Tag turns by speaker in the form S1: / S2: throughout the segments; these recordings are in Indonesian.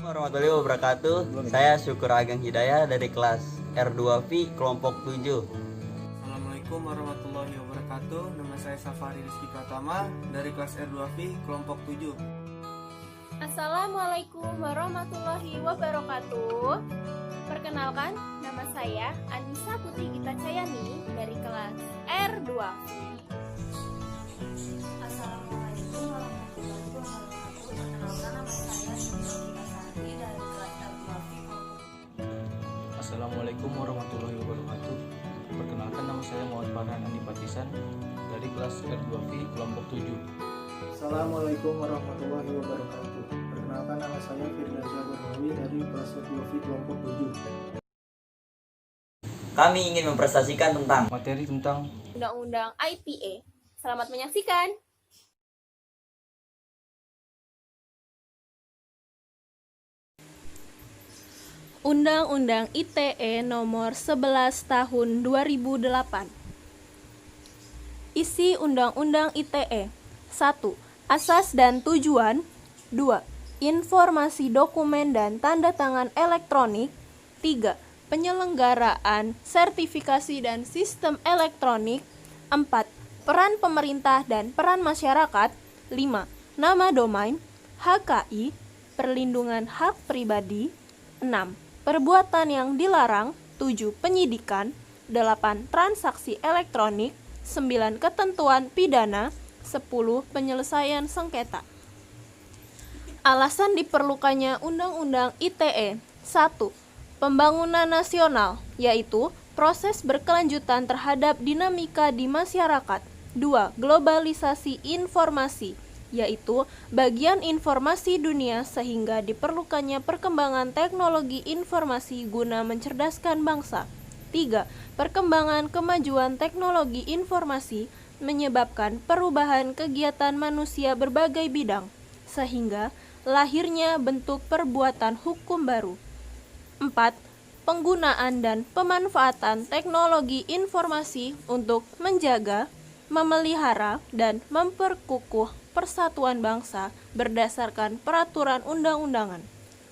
S1: Warahmatullahi wabarakatuh. Saya Syukur Ageng Hidayah dari kelas R2V kelompok 7.
S2: Assalamualaikum warahmatullahi wabarakatuh. Nama saya Safari Rizky Pratama dari kelas R2V kelompok 7.
S3: Assalamualaikum warahmatullahi wabarakatuh. Perkenalkan, nama saya Anissa Putri Gita Cayani dari kelas R2.
S4: Assalamualaikum warahmatullahi wabarakatuh. Perkenalkan, nama saya Nurul Sari dari kelas R2V.
S5: Assalamualaikum warahmatullahi wabarakatuh. Perkenalkan, nama saya Muhammad Farhan Andi Patisan dari kelas R2V kelompok 7.
S6: Assalamualaikum warahmatullahi wabarakatuh. Perkenalkan, nama saya Firdausya Bernawi dari kelas R2V kelompok 7.
S1: Kami ingin mempresentasikan tentang
S5: Materi tentang
S3: Undang-Undang ITE. Selamat menyaksikan. Undang-Undang ITE Nomor 11 Tahun 2008. Isi Undang-Undang ITE: 1. Asas dan tujuan. 2. Informasi dokumen dan tanda tangan elektronik. 3. Penyelenggaraan sertifikasi dan sistem elektronik. 4. Peran pemerintah dan peran masyarakat. 5. Nama domain. HKI. Perlindungan hak pribadi. 6. Perbuatan yang dilarang. 7. Penyidikan. 8. Transaksi elektronik. 9. Ketentuan pidana. 10. Penyelesaian sengketa. Alasan diperlukannya Undang-Undang ITE. 1. Pembangunan nasional, yaitu proses berkelanjutan terhadap dinamika di masyarakat. 2. Globalisasi informasi, yaitu bagian informasi dunia sehingga diperlukannya perkembangan teknologi informasi guna mencerdaskan bangsa. 3. Perkembangan kemajuan teknologi informasi menyebabkan perubahan kegiatan manusia berbagai bidang, sehingga lahirnya bentuk perbuatan hukum baru. 4. Penggunaan dan pemanfaatan teknologi informasi untuk menjaga, memelihara, dan memperkukuh persatuan bangsa berdasarkan peraturan undang-undangan.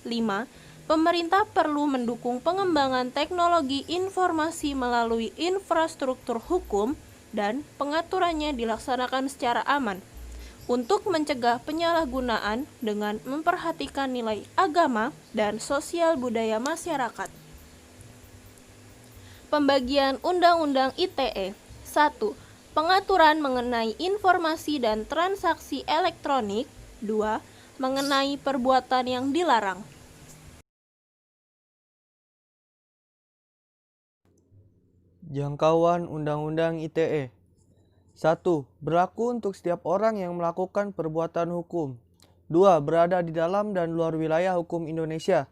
S3: 5. Pemerintah perlu mendukung pengembangan teknologi informasi melalui infrastruktur hukum dan pengaturannya dilaksanakan secara aman untuk mencegah penyalahgunaan dengan memperhatikan nilai agama dan sosial budaya masyarakat. Pembagian Undang-Undang ITE. 1. Pengaturan mengenai informasi dan transaksi elektronik. 2. Mengenai perbuatan yang dilarang.
S2: Jangkauan Undang-Undang ITE. 1. Berlaku untuk setiap orang yang melakukan perbuatan hukum. 2. Berada di dalam dan luar wilayah hukum Indonesia.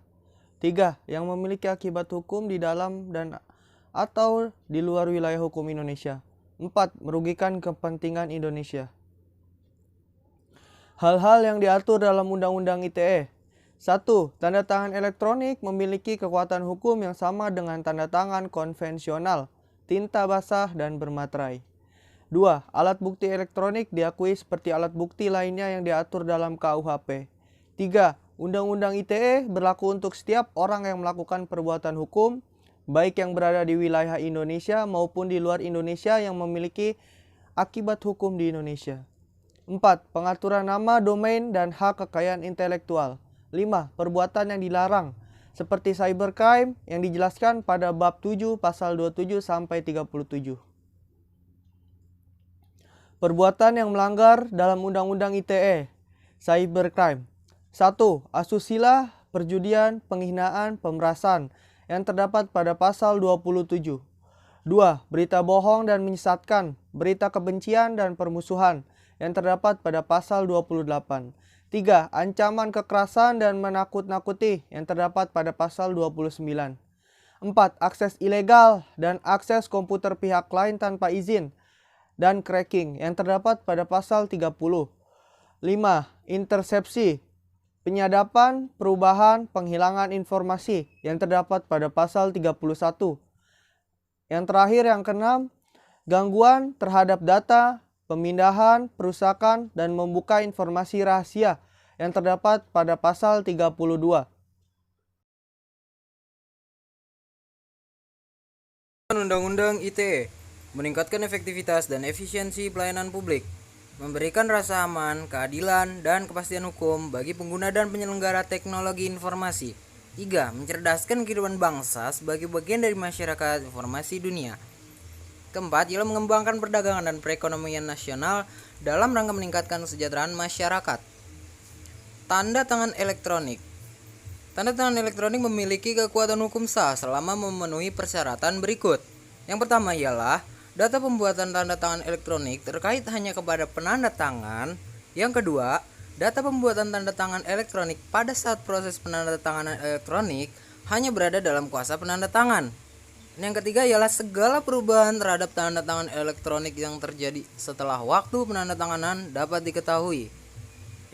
S2: 3. Yang memiliki akibat hukum di dalam dan atau di luar wilayah hukum Indonesia. 4. Merugikan kepentingan Indonesia. Hal-hal yang diatur dalam Undang-Undang ITE. 1. Tanda tangan elektronik memiliki kekuatan hukum yang sama dengan tanda tangan konvensional, tinta basah dan bermaterai. 2. Alat bukti elektronik diakui seperti alat bukti lainnya yang diatur dalam KUHP. 3. Undang-Undang ITE berlaku untuk setiap orang yang melakukan perbuatan hukum, baik yang berada di wilayah Indonesia maupun di luar Indonesia yang memiliki akibat hukum di Indonesia. 4. Pengaturan nama, domain, dan hak kekayaan intelektual. 5. Perbuatan yang dilarang, seperti cybercrime yang dijelaskan pada bab 7 pasal 27 sampai 37. Perbuatan yang melanggar dalam Undang-Undang ITE. Cybercrime. 1. Asusila, perjudian, penghinaan, pemerasan yang terdapat pada pasal 27. 2. Berita bohong dan menyesatkan, berita kebencian dan permusuhan yang terdapat pada pasal 28. 3. Ancaman kekerasan dan menakut-nakuti yang terdapat pada pasal 29. 4. Akses ilegal dan akses komputer pihak lain tanpa izin dan cracking yang terdapat pada pasal 30. 5. Intersepsi, penyadapan, perubahan, penghilangan informasi yang terdapat pada pasal 31. Yang terakhir yang keenam, gangguan terhadap data, pemindahan, perusakan, dan membuka informasi rahasia yang terdapat pada pasal 32.
S7: Undang-Undang ITE meningkatkan efektivitas dan efisiensi pelayanan publik, memberikan rasa aman, keadilan, dan kepastian hukum bagi pengguna dan penyelenggara teknologi informasi. 3. Mencerdaskan kehidupan bangsa sebagai bagian dari masyarakat informasi dunia. Keempat, ialah mengembangkan perdagangan dan perekonomian nasional dalam rangka meningkatkan kesejahteraan masyarakat. Tanda tangan elektronik. Tanda tangan elektronik memiliki kekuatan hukum sah selama memenuhi persyaratan berikut. Yang pertama ialah data pembuatan tanda tangan elektronik terkait hanya kepada penanda tangan. Yang kedua, data pembuatan tanda tangan elektronik pada saat proses penandatanganan elektronik hanya berada dalam kuasa penanda tangan. Yang ketiga ialah segala perubahan terhadap tanda tangan elektronik yang terjadi setelah waktu penandatanganan dapat diketahui.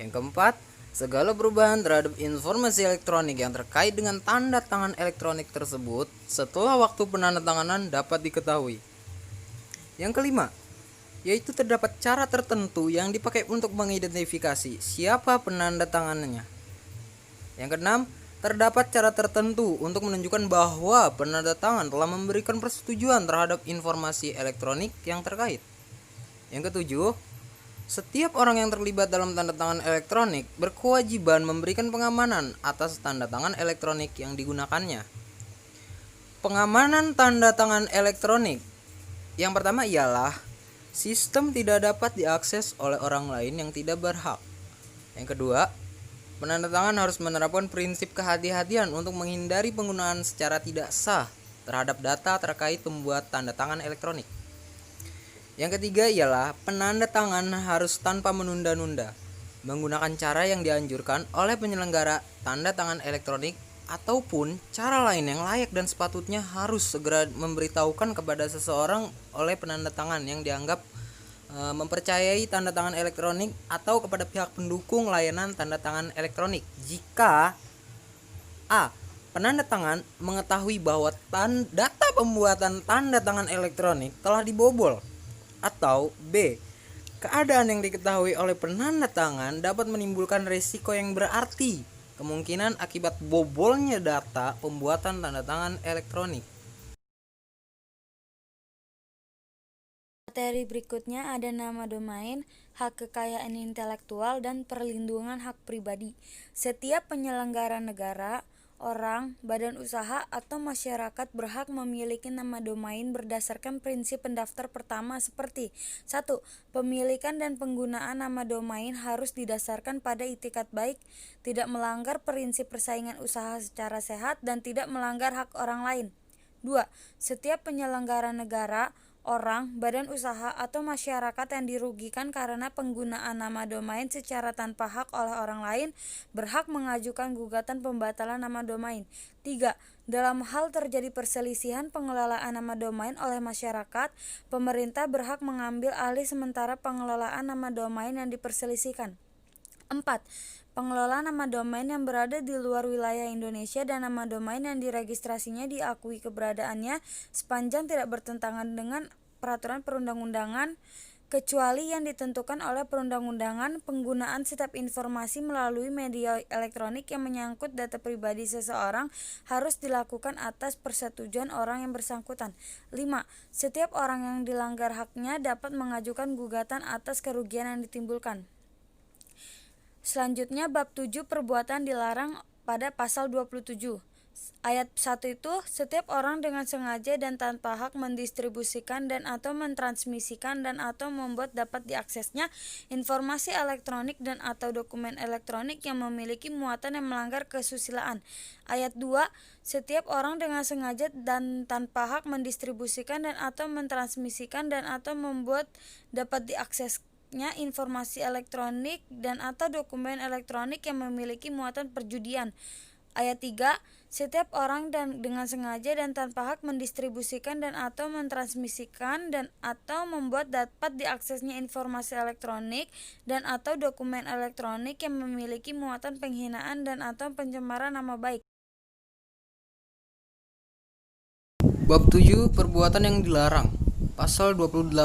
S7: Yang keempat, segala perubahan terhadap informasi elektronik yang terkait dengan tanda tangan elektronik tersebut setelah waktu penandatanganan dapat diketahui. Yang kelima, yaitu terdapat cara tertentu yang dipakai untuk mengidentifikasi siapa penanda tangannya. Yang keenam, terdapat cara tertentu untuk menunjukkan bahwa penanda tangan telah memberikan persetujuan terhadap informasi elektronik yang terkait. Yang ketujuh, setiap orang yang terlibat dalam tanda tangan elektronik berkewajiban memberikan pengamanan atas tanda tangan elektronik yang digunakannya. Pengamanan tanda tangan elektronik. Yang pertama ialah sistem tidak dapat diakses oleh orang lain yang tidak berhak. Yang kedua, penanda tangan harus menerapkan prinsip kehati-hatian untuk menghindari penggunaan secara tidak sah terhadap data terkait pembuat tanda tangan elektronik. Yang ketiga ialah penanda tangan harus tanpa menunda-nunda, menggunakan cara yang dianjurkan oleh penyelenggara tanda tangan elektronik ataupun cara lain yang layak dan sepatutnya harus segera memberitahukan kepada seseorang oleh penanda tangan yang dianggap mempercayai tanda tangan elektronik atau kepada pihak pendukung layanan tanda tangan elektronik jika A. Penanda tangan mengetahui bahwa data pembuatan tanda tangan elektronik telah dibobol, atau B. Keadaan yang diketahui oleh penanda tangan dapat menimbulkan risiko yang berarti kemungkinan akibat bobolnya data pembuatan tanda tangan elektronik.
S4: Materi berikutnya ada nama domain, hak kekayaan intelektual, dan perlindungan hak pribadi. Setiap penyelenggara negara, orang, badan usaha, atau masyarakat berhak memiliki nama domain berdasarkan prinsip pendaftar pertama seperti 1. Pemilikan dan penggunaan nama domain harus didasarkan pada itikat baik, tidak melanggar prinsip persaingan usaha secara sehat, dan tidak melanggar hak orang lain. 2. Setiap penyelenggara negara, orang, badan usaha, atau masyarakat yang dirugikan karena penggunaan nama domain secara tanpa hak oleh orang lain berhak mengajukan gugatan pembatalan nama domain. 3. Dalam hal terjadi perselisihan pengelolaan nama domain oleh masyarakat, pemerintah berhak mengambil alih sementara pengelolaan nama domain yang diperselisihkan. 4. Pengelola nama domain yang berada di luar wilayah Indonesia dan nama domain yang diregistrasinya diakui keberadaannya sepanjang tidak bertentangan dengan peraturan perundang-undangan kecuali yang ditentukan oleh perundang-undangan. Penggunaan setiap informasi melalui media elektronik yang menyangkut data pribadi seseorang harus dilakukan atas persetujuan orang yang bersangkutan. 5. Setiap orang yang dilanggar haknya dapat mengajukan gugatan atas kerugian yang ditimbulkan. Selanjutnya bab 7 perbuatan dilarang pada pasal 27. Ayat 1 itu, setiap orang dengan sengaja dan tanpa hak mendistribusikan dan atau mentransmisikan dan atau membuat dapat diaksesnya informasi elektronik dan atau dokumen elektronik yang memiliki muatan yang melanggar kesusilaan. Ayat 2, setiap orang dengan sengaja dan tanpa hak mendistribusikan dan atau mentransmisikan dan atau membuat dapat diakses informasi elektronik dan atau dokumen elektronik yang memiliki muatan perjudian. Ayat 3, setiap orang dengan sengaja dan tanpa hak mendistribusikan dan atau mentransmisikan dan atau membuat dapat diaksesnya informasi elektronik dan atau dokumen elektronik yang memiliki muatan penghinaan dan atau pencemaran nama baik.
S7: Bab 7 perbuatan yang dilarang. Pasal 28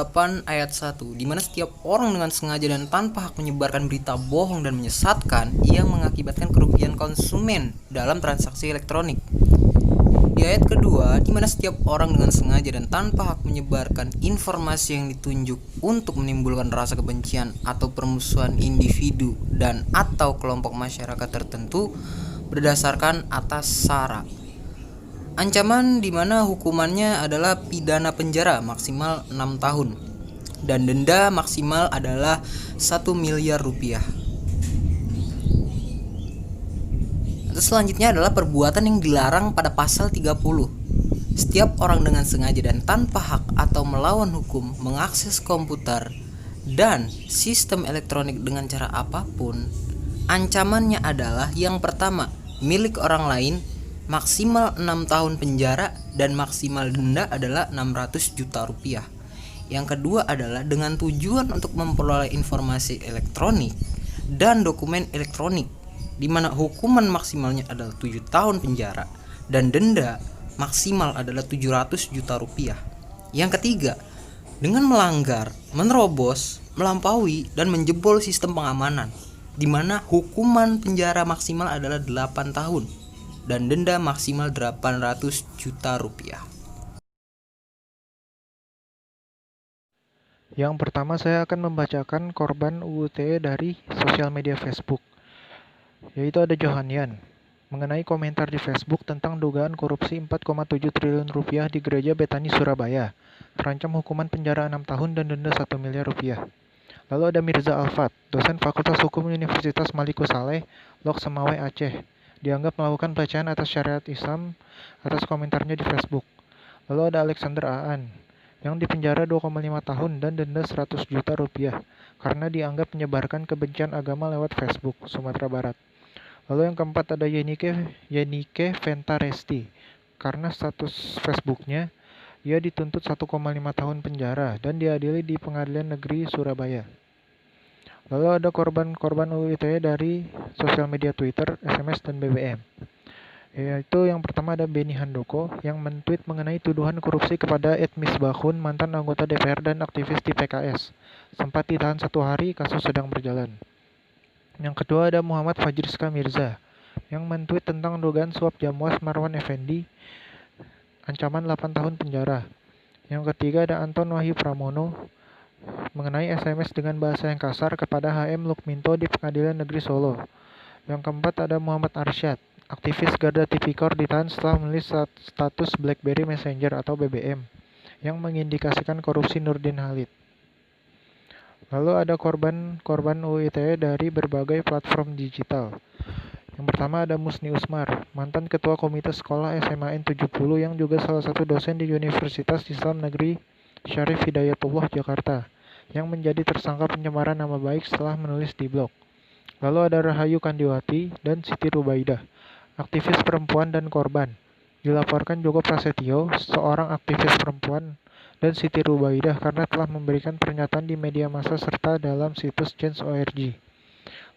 S7: ayat 1, di mana setiap orang dengan sengaja dan tanpa hak menyebarkan berita bohong dan menyesatkan yang mengakibatkan kerugian konsumen dalam transaksi elektronik. Di ayat kedua, di mana setiap orang dengan sengaja dan tanpa hak menyebarkan informasi yang ditunjuk untuk menimbulkan rasa kebencian atau permusuhan individu dan atau kelompok masyarakat tertentu berdasarkan atas sara. Ancaman di mana hukumannya adalah pidana penjara maksimal 6 tahun dan denda maksimal adalah 1 miliar rupiah. Terus selanjutnya adalah perbuatan yang dilarang pada pasal 30. Setiap orang dengan sengaja dan tanpa hak atau melawan hukum mengakses komputer dan sistem elektronik dengan cara apapun, ancamannya adalah yang pertama, milik orang lain, maksimal 6 tahun penjara dan maksimal denda adalah 600 juta rupiah. Yang kedua adalah dengan tujuan untuk memperoleh informasi elektronik dan dokumen elektronik, di mana hukuman maksimalnya adalah 7 tahun penjara dan denda maksimal adalah 700 juta rupiah. Yang ketiga, dengan melanggar, menerobos, melampaui, dan menjebol sistem pengamanan, di mana hukuman penjara maksimal adalah 8 tahun dan denda maksimal 800 juta rupiah.
S6: Yang pertama saya akan membacakan korban UU ITE dari sosial media Facebook, yaitu ada Johanyan, mengenai komentar di Facebook tentang dugaan korupsi 4,7 triliun rupiah di Gereja Betani Surabaya, terancam hukuman penjara 6 tahun dan denda 1 miliar rupiah. Lalu ada Mirza Alfat, dosen Fakultas Hukum Universitas Maliku Saleh, Lok Semawe, Aceh, dianggap melakukan pelecehan atas syariat Islam atas komentarnya di Facebook. Lalu ada Alexander Aan, yang dipenjara 2,5 tahun dan denda 100 juta rupiah karena dianggap menyebarkan kebencian agama lewat Facebook, Sumatera Barat. Lalu yang keempat ada Yenike Ventaresti, karena status Facebooknya ia dituntut 1,5 tahun penjara dan diadili di Pengadilan Negeri Surabaya. Lalu ada korban-korban UU ITE dari sosial media Twitter, SMS, dan BBM. Yaitu yang pertama ada Beni Handoko yang men-tweet mengenai tuduhan korupsi kepada Ed Misbahun, mantan anggota DPR dan aktivis di PKS. Sempat ditahan 1 hari, kasus sedang berjalan. Yang kedua ada Muhammad Fajrizka Mirza yang men-tweet tentang dugaan suap Jamwas Marwan Effendi, ancaman 8 tahun penjara. Yang ketiga ada Anton Wahyu Pramono mengenai SMS dengan bahasa yang kasar kepada HM Lukminto di Pengadilan Negeri Solo. Yang keempat ada Muhammad Arsyad, aktivis Garda Tipikor, ditahan setelah menulis status BlackBerry Messenger atau BBM yang mengindikasikan korupsi Nurdin Halid. Lalu ada korban UU ITE dari berbagai platform digital. Yang pertama ada Musni Usmar, mantan ketua komite sekolah SMAN 70 yang juga salah satu dosen di Universitas Islam Negeri Syarif Hidayatullah Jakarta, yang menjadi tersangka pencemaran nama baik setelah menulis di blog. Lalu ada Rahayu Kandiwati dan Siti Rubaidah, aktivis perempuan dan korban. Dilaporkan Joko Prasetyo, seorang aktivis perempuan, dan Siti Rubaidah karena telah memberikan pernyataan di media massa serta dalam situs Change.org.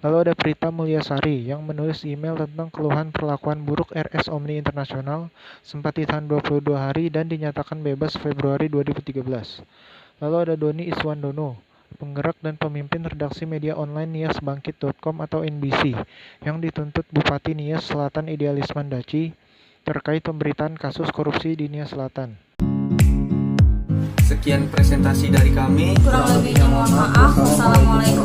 S6: Lalu ada Prita Mulyasari yang menulis email tentang keluhan perlakuan buruk RS Omni Internasional, sempat ditahan 22 hari dan dinyatakan bebas Februari 2013. Lalu ada Doni Iswandono, penggerak dan pemimpin redaksi media online niasbangkit.com atau NBC, yang dituntut Bupati Nias Selatan Idealisman Daci terkait pemberitaan kasus korupsi di Nias Selatan.
S5: Sekian presentasi dari kami.
S4: Kurang lebihnya mohon maaf. Wassalamualaikum